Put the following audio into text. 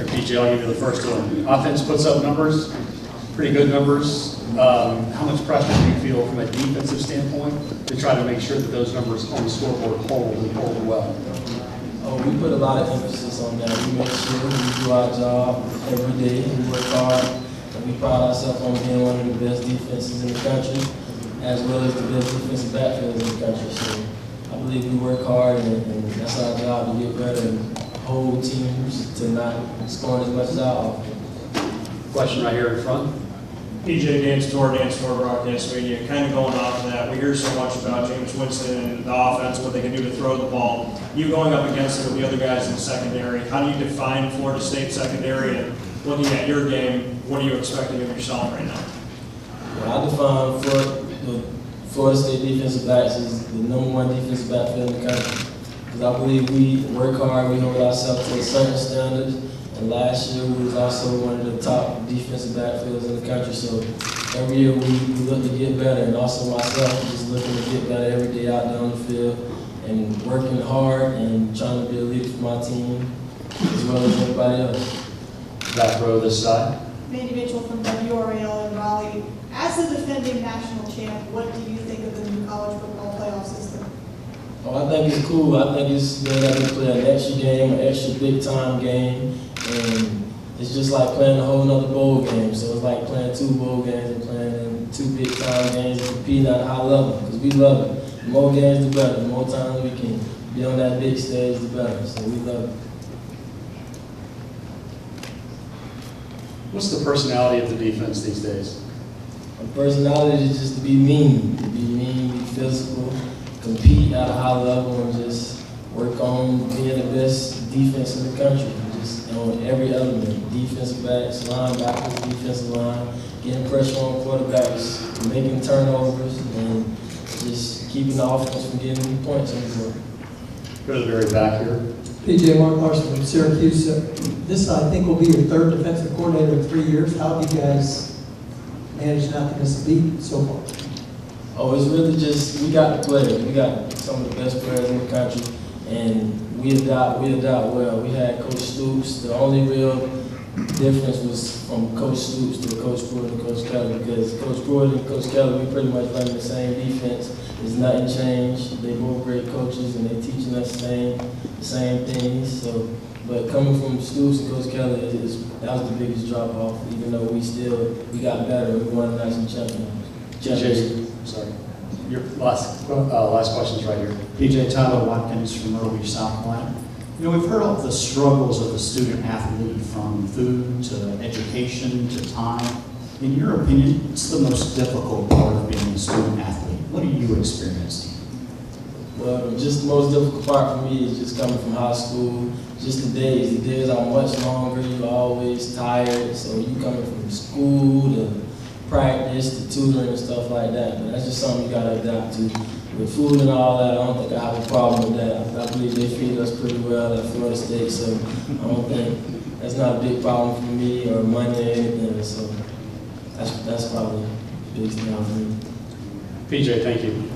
All right, PJ, I'll give you the first one. Offense puts up numbers, pretty good numbers. How much pressure do you feel from a defensive standpoint to try to make sure that those numbers on the scoreboard hold and hold well? Oh, we put a lot of emphasis on that. We make sure we do our job every day. We work hard, and we pride ourselves on being one of the best defenses in the country, as well as the best defensive backfields in the country. So I believe we work hard, and that's our job to get better and hold teams to not scoring as much as our offense. Question right here in front. PJ, Dan Store Broadcast Media. Kind of going off of that, we hear so much about James Winston and the offense, what they can do to throw the ball. You going up against it with the other guys in the secondary, how do you define Florida State secondary? And looking at your game, what are you expecting of yourself right now? Well, I define the Florida State defensive backs as the #1 defensive backfield in the country. Because I believe we work hard, we hold ourselves to a certain standard. And last year we was also one of the top defensive backfields in the country. So every year we look to get better, and also myself just looking to get better every day out there on the field and working hard and trying to be a leader for my team as well as everybody else. Back row this side. Mandy Mitchell from WRAL in Raleigh. As the defending national champ, what do you think of the new college football playoff system? Oh, I think it's cool. I think it's good that we play an extra game, an extra big-time game, and it's just like playing a whole nother bowl game. So it's like playing 2 bowl games and playing in 2 big-time games and competing at a high level, because we love it. The more games, the better. The more times we can be on that big stage, the better. So we love it. What's the personality of the defense these days? My personality is just to be mean, be physical, compete at a high level, and just work on being the best defense in the country. Just on every element, defensive backs, linebackers, defensive line, getting pressure on quarterbacks, making turnovers, and just keeping the offense from getting points on the board. Go to the very back here. PJ Mark Larson from Syracuse. This, I think, will be your 3rd defensive coordinator in 3 years. How have you guys managed not to miss a beat so far? Oh, it's really just, we got the players. We got some of the best players in the country, and we adapt well. We had Coach Stoops. The only real difference was from Coach Stoops to Coach Pruitt and Coach Kelly, because Coach Pruitt and Coach Kelly, we pretty much run the same defense. There's nothing changed. They both great coaches, and they teaching us the same things. So, but coming from Stoops and Coach Kelly, that was the biggest drop off. Even though we got better, we won the national championship. Sorry. Your last question's right here. PJ, Tyler Watkins from Myrtle Beach, South Carolina. You know, we've heard of the struggles of the student athlete, from food to education to time. In your opinion, what's the most difficult part of being a student athlete? What are you experiencing? Well, just the most difficult part for me is just coming from high school. Just the days are much longer. You're always tired. So you coming from school to practice to tutoring and stuff like that. But that's just something you gotta adapt to. With food and all that, I don't think I have a problem with that. I believe they feed us pretty well at Florida State, so I don't think that's not a big problem for me, or money or anything. So that's probably the biggest thing for me. PJ, thank you.